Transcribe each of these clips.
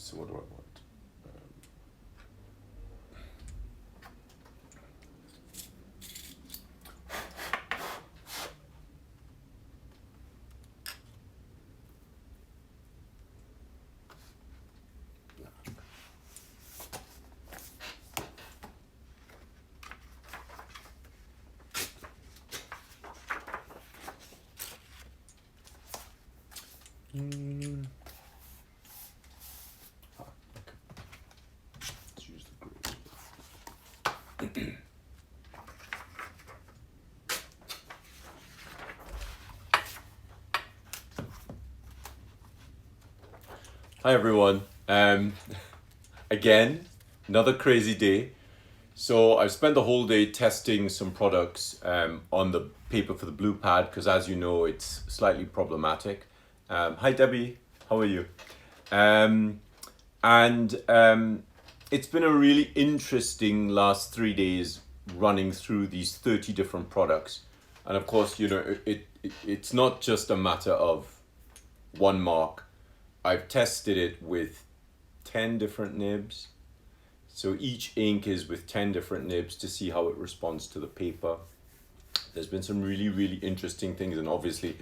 So what do I want? Let's use the grid. Hi everyone. Again, another crazy day. So I've spent the whole day testing some products on the paper for the blue pad because, as you know, it's slightly problematic. Hi Debbie, how are you? It's been a really interesting last 3 days running through these 30 different products. And of course, you know, it's not just a matter of one mark. I've tested it with 10 different nibs. So each ink is with 10 different nibs to see how it responds to the paper. There's been some really, really interesting things. And obviously,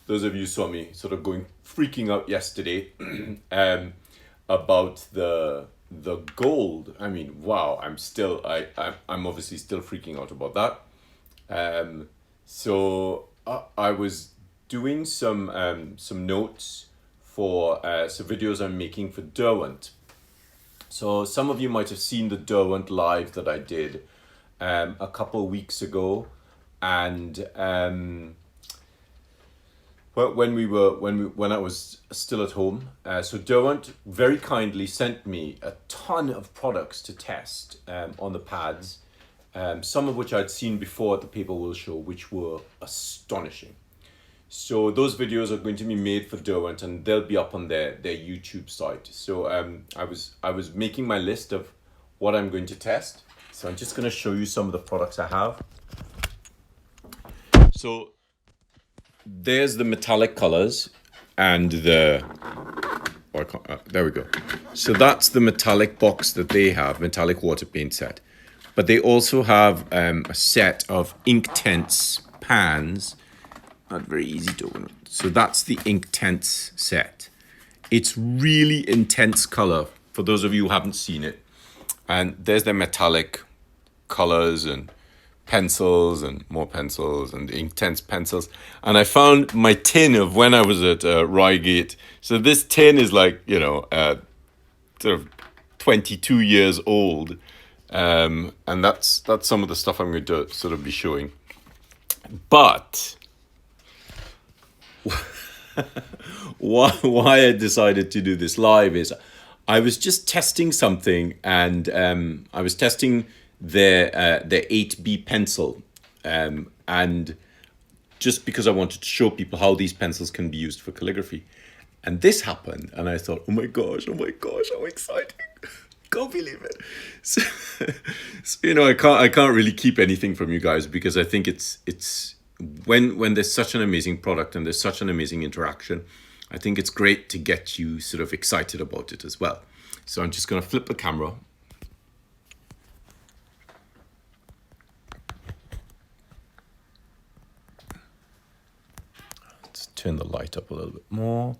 those of you saw me sort of freaking out yesterday about the gold. I mean, wow, I'm obviously still freaking out about that. So I was doing some notes for some videos I'm making for Derwent. So some of you might have seen the Derwent live that I did a couple of weeks ago, and when I was still at home. So Derwent very kindly sent me a ton of products to test on the pads, some of which I'd seen before at the Paper Will Show, which were astonishing. So those videos are going to be made for Derwent and they'll be up on their YouTube site. So I was making my list of what I'm going to test. So I'm just going to show you some of the products I have. So there's the metallic colors and there we go. So that's the metallic box that they have, metallic water paint set. But they also have a set of Inktense pans. Not very easy to open. So that's the Inktense set. It's really intense color for those of you who haven't seen it. And there's the metallic colors and pencils and more pencils and Inktense pencils. And I found my tin of when I was at Reigate. So this tin is like, you know, sort of 22 years old. And that's some of the stuff I'm going to sort of be showing. But why I decided to do this live is I was just testing something, and I was testing their 8B pencil, and just because I wanted to show people how these pencils can be used for calligraphy. And this happened, and I thought, oh my gosh, how exciting. Can't believe it. So, you know, I can't really keep anything from you guys because I think it's when there's such an amazing product and there's such an amazing interaction, I think it's great to get you sort of excited about it as well. So I'm just going to flip the camera. Let's turn the light up a little bit more.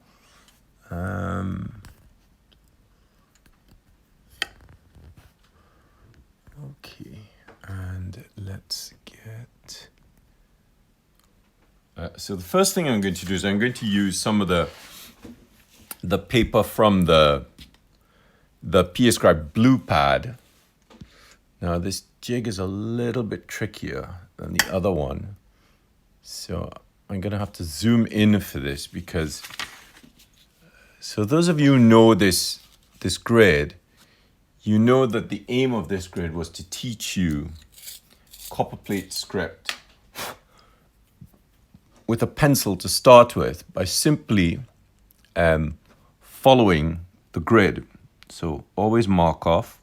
Okay, and let's get... so the first thing I'm going to do is I'm going to use some of the paper from the PAScribe Blue Pad. Now this jig is a little bit trickier than the other one, so I'm going to have to zoom in for this because... So those of you who know this grid, you know that the aim of this grid was to teach you copperplate script with a pencil to start with by simply following the grid. So always mark off.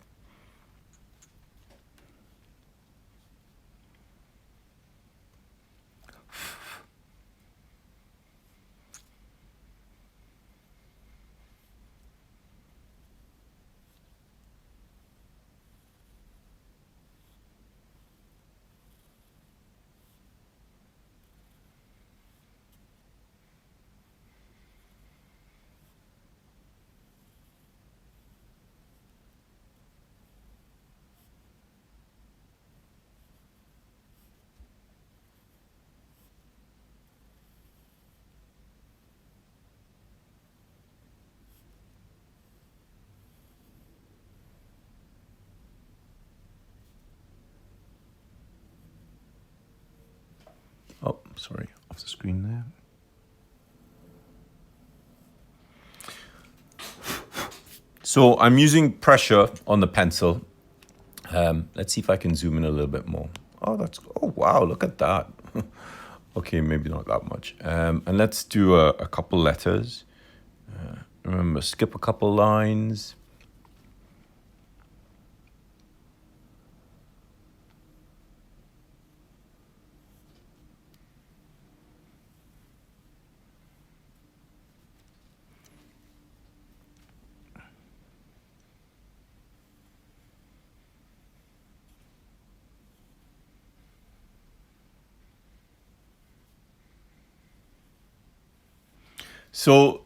Oh, sorry, off the screen there. So I'm using pressure on the pencil. Let's see if I can zoom in a little bit more. Oh wow, look at that. Okay, maybe not that much. And let's do a couple letters. Remember, skip a couple lines. So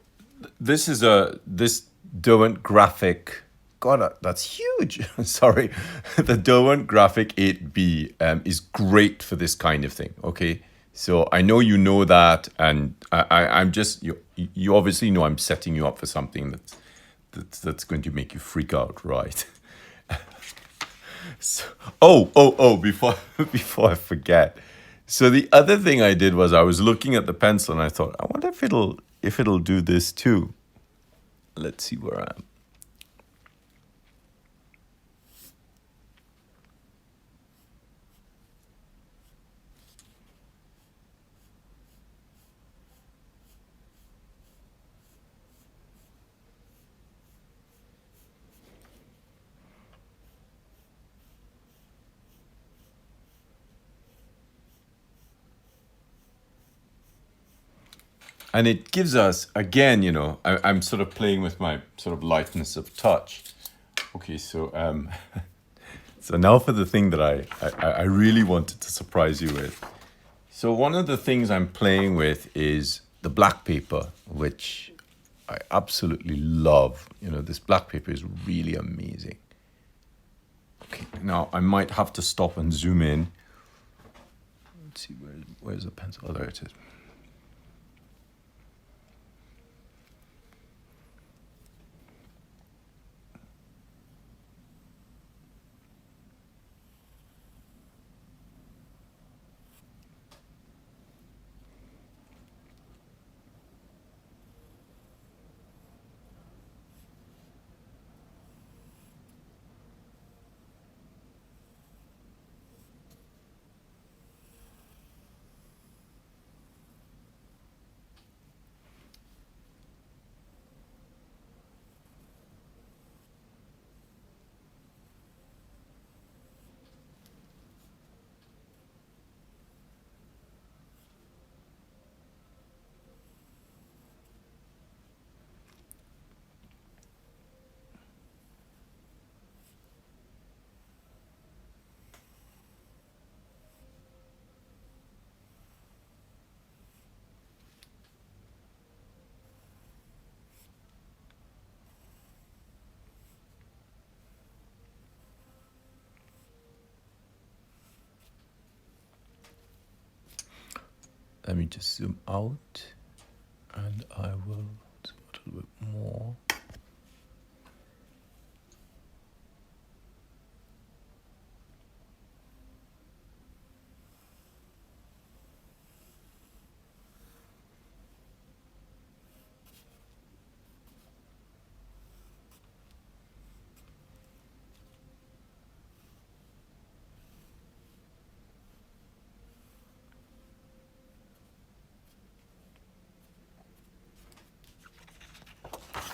this is this Derwent graphic. God, that's huge. Sorry. The Derwent graphic 8B is great for this kind of thing. Okay. So I know you know that, and I'm just you obviously know I'm setting you up for something that's going to make you freak out, right? So, before before I forget. So the other thing I did was I was looking at the pencil and I thought, I wonder if it'll do this too. Let's see where I am. And it gives us, again, I'm sort of playing with my sort of lightness of touch. Okay, so so now for the thing that I really wanted to surprise you with. So one of the things I'm playing with is the black paper, which I absolutely love. This black paper is really amazing. Okay, now I might have to stop and zoom in. Let's see, where's the pencil? Oh, there it is. Let me just zoom out, and I will zoom out a little bit more.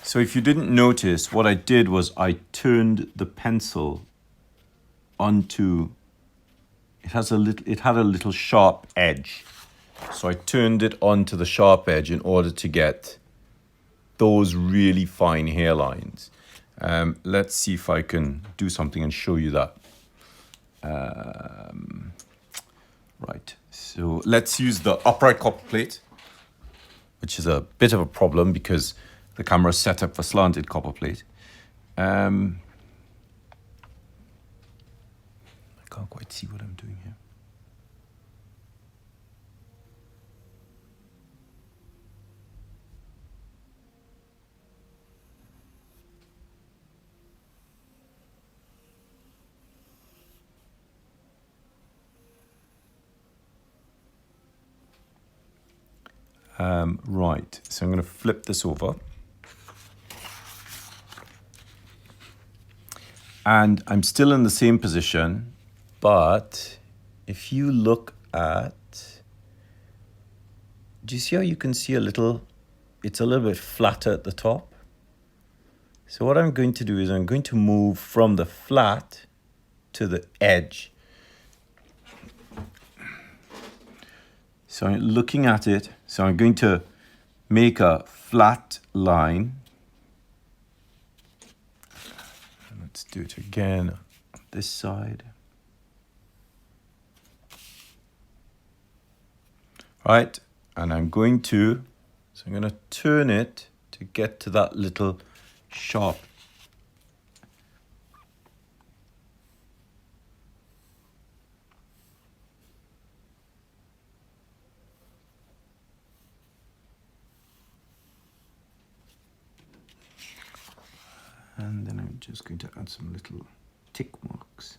So if you didn't notice, what I did was I turned the pencil onto, it had a little sharp edge. So I turned it onto the sharp edge in order to get those really fine hairlines. Let's see if I can do something and show you that. Right, so let's use the upright copper plate, which is a bit of a problem because the camera is set up for slanted copper plate. I can't quite see what I'm doing here. Right, so I'm going to flip this over. And I'm still in the same position, but if you look at, do you see how you can see it's a little bit flatter at the top? So what I'm going to do is I'm going to move from the flat to the edge. So I'm looking at it, so I'm going to make a flat line. Let's do it again on this side. Right, and I'm going to turn it to get to that little sharp. And then I'm just going to add some little tick marks.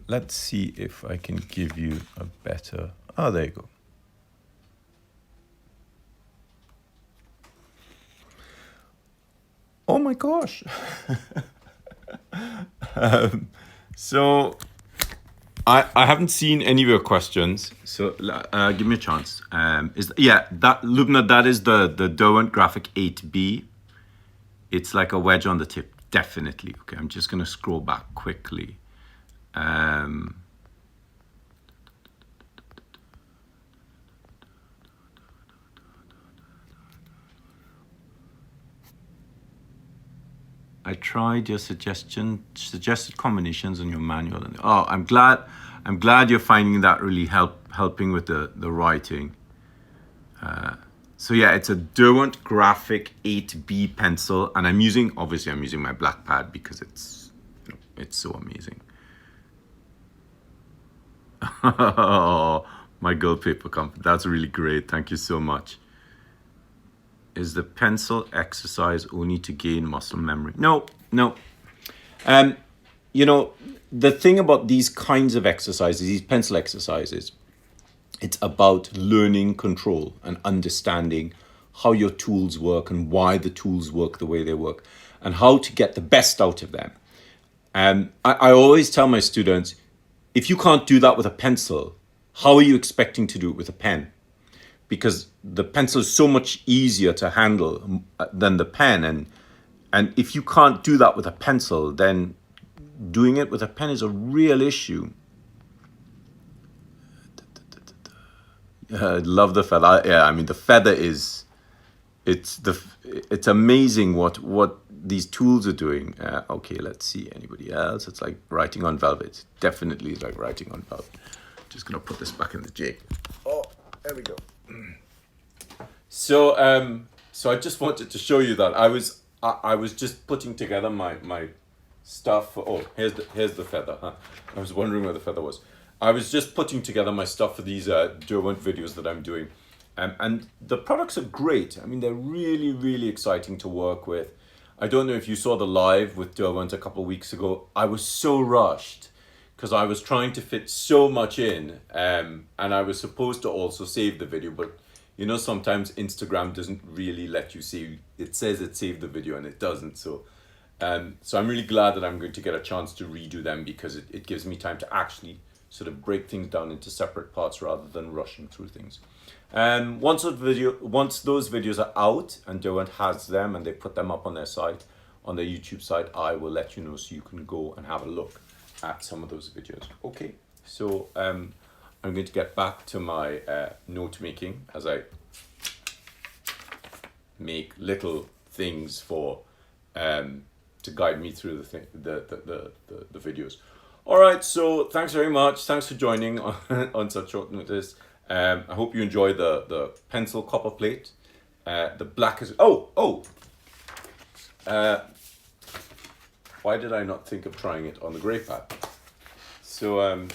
Let's see if I can give you a better, oh, there you go. Oh my gosh. So I haven't seen any of your questions, so give me a chance. Lubna, that is the Derwent Graphic 8B. It's like a wedge on the tip, definitely. Okay, I'm just gonna scroll back quickly. I tried your suggested combinations in your manual. Oh, I'm glad you're finding that really helping with the writing. So yeah, it's a Derwent Graphic 8B pencil, and I'm using my black pad because it's so amazing. Oh, my gold paper comfort. That's really great. Thank you so much. Is the pencil exercise only to gain muscle memory? No. The thing about these kinds of exercises, these pencil exercises, it's about learning control and understanding how your tools work and why the tools work the way they work and how to get the best out of them. I always tell my students, if you can't do that with a pencil, how are you expecting to do it with a pen? Because the pencil is so much easier to handle than the pen. And if you can't do that with a pencil, then doing it with a pen is a real issue. I love the feather. Yeah, I mean, the feather is, it's amazing what these tools are doing. Okay, let's see, anybody else? It's like writing on velvet. Definitely like writing on velvet. Just gonna put this back in the jig. Oh, there we go. So I just wanted to show you that I was just putting together my stuff. Oh, here's the feather. Huh? I was wondering where the feather was. I was just putting together my stuff for these Derwent videos that I'm doing, and the products are great. I mean, they're really, really exciting to work with. I don't know if you saw the live with Derwent a couple of weeks ago. I was so rushed because I was trying to fit so much in, and I was supposed to also save the video, but sometimes Instagram doesn't really let you save. It says it saved the video and it doesn't. So So I'm really glad that I'm going to get a chance to redo them, because it gives me time to actually sort of break things down into separate parts rather than rushing through things. And once those videos are out and Derwent has them and they put them up on their site, on their YouTube site, I will let you know so you can go and have a look at some of those videos. Okay, so I'm going to get back to my note making as I make little things for to guide me through the videos. All right, so thanks very much. Thanks for joining on such short notice. I hope you enjoy the pencil copper plate. The black is why did I not think of trying it on the grey pad? So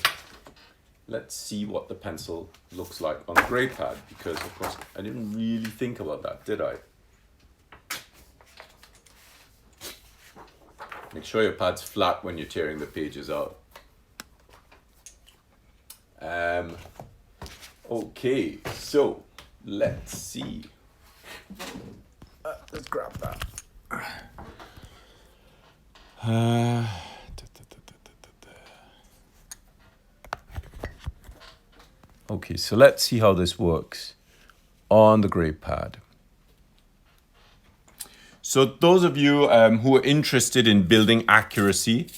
let's see what the pencil looks like on the grey pad, because of course I didn't really think about that, did I? Make sure your pad's flat when you're tearing the pages out. Okay, so let's see. Let's grab that. Okay, so let's see how this works on the grey pad. So those of you who are interested in building accuracy,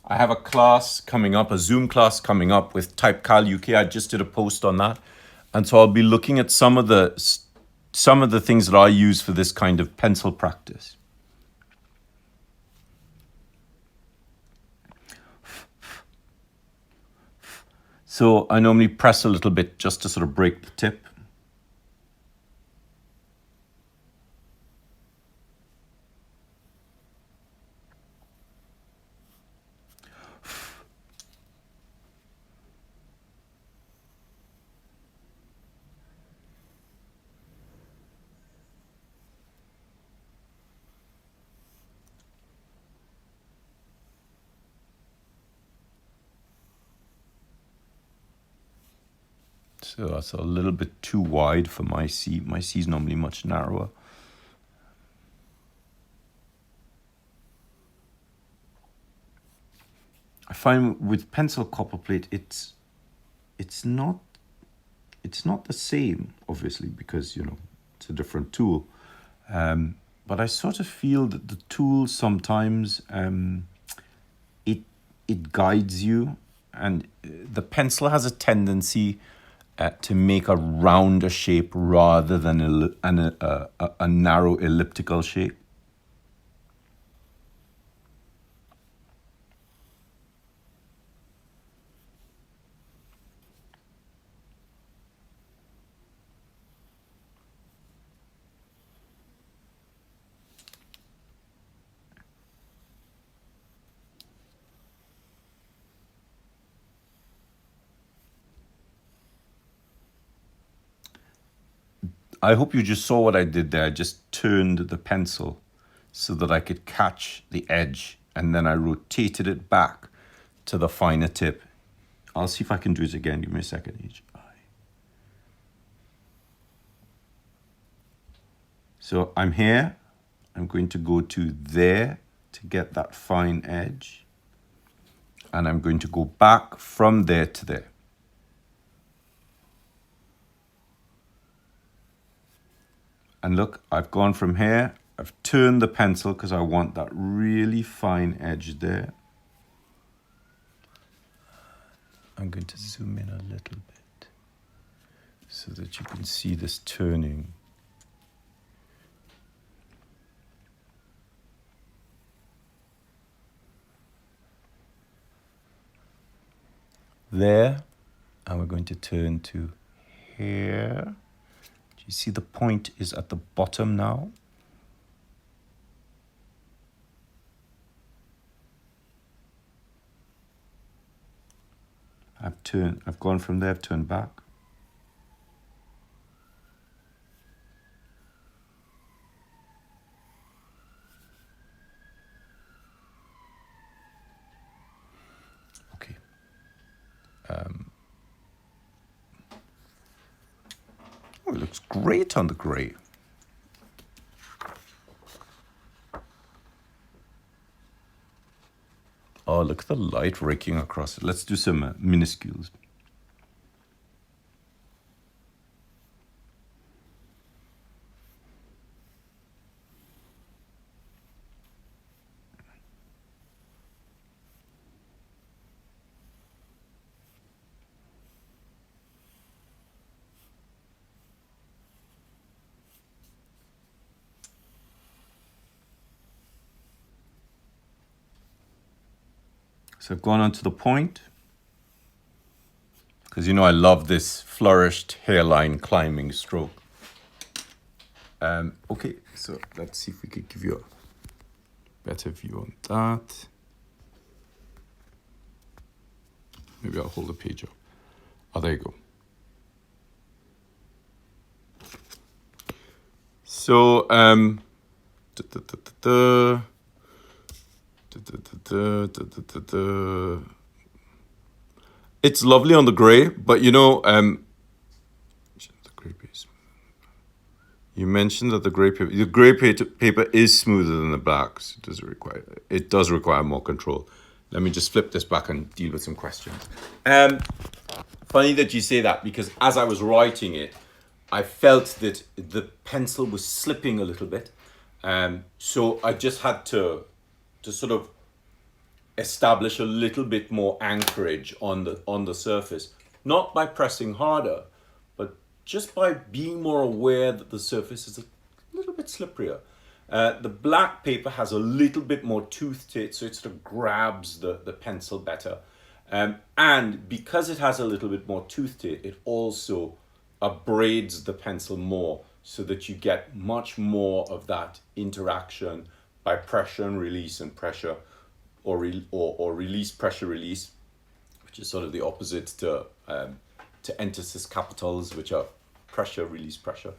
I have a class coming up, a Zoom class coming up with TypeCal UK. I just did a post on that. And so I'll be looking at some of the things that I use for this kind of pencil practice. So I normally press a little bit just to sort of break the tip. So that's a little bit too wide for my C. My C is normally much narrower. I find with pencil copperplate, it's not the same, obviously, because it's a different tool. But I sort of feel that the tool sometimes it guides you, and the pencil has a tendency to make a rounder shape rather than a narrow elliptical shape. I hope you just saw what I did there. I just turned the pencil so that I could catch the edge, and then I rotated it back to the finer tip. I'll see if I can do it again. Give me a second each. So I'm here. I'm going to go to there to get that fine edge. And I'm going to go back from there to there. And look, I've gone from here. I've turned the pencil because I want that really fine edge there. I'm going to zoom in a little bit so that you can see this turning. There, and we're going to turn to here. You see the point is at the bottom now. I've gone from there, I've turned back. Okay. It looks great on the grey. look at the light raking across it. Let's do some minuscules. So I've gone on to the point, because you know I love this flourished hairline climbing stroke. Okay, so let's see if we could give you a better view on that. Maybe I'll hold the page up. Oh, there you go. So, it's lovely on the gray, but you know, the gray piece. You mentioned that the gray paper is smoother than the black. So it does require more control. Let me just flip this back and deal with some questions. Funny that you say that, because as I was writing it, I felt that the pencil was slipping a little bit. So I just had to sort of establish a little bit more anchorage on the surface, not by pressing harder, but just by being more aware that the surface is a little bit slipperier. The black paper has a little bit more tooth to it, so it sort of grabs the pencil better. And because it has a little bit more tooth to it, it also abrades the pencil more, so that you get much more of that interaction by pressure and release, and pressure or release, pressure, release, which is sort of the opposite to entasis capitals, which are pressure, release, pressure.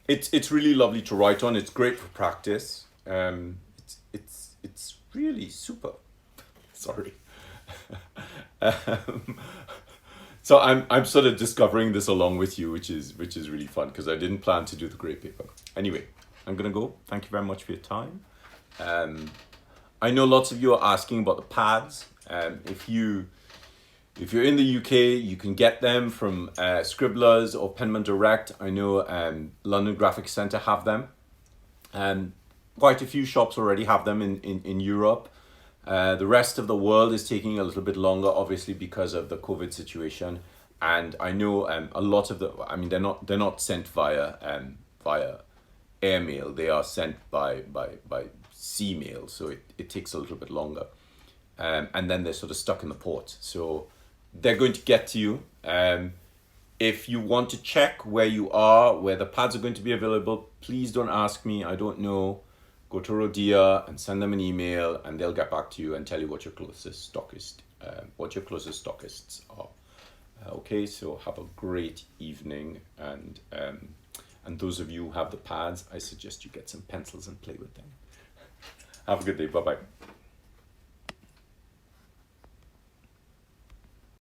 It's really lovely to write on. It's great for practice. It's really super. Sorry. So I'm sort of discovering this along with you, which is really fun, because I didn't plan to do the grey paper. Anyway, I'm gonna go. Thank you very much for your time. I know lots of you are asking about the pads. If you're in the UK, you can get them from Scribblers or Penman Direct. I know London Graphic Centre have them. Quite a few shops already have them in Europe. The rest of the world is taking a little bit longer, obviously, because of the COVID situation. And I know a lot of they're not sent via airmail. They are sent by sea mail, so it takes a little bit longer. And then they're sort of stuck in the port. So they're going to get to you. If you want to check where you are, where the pads are going to be available, please don't ask me. I don't know. Go to Rhodia and send them an email, and they'll get back to you and tell you what your closest stockists are. Okay, so have a great evening, and those of you who have the pads, I suggest you get some pencils and play with them. Have a good day. Bye bye.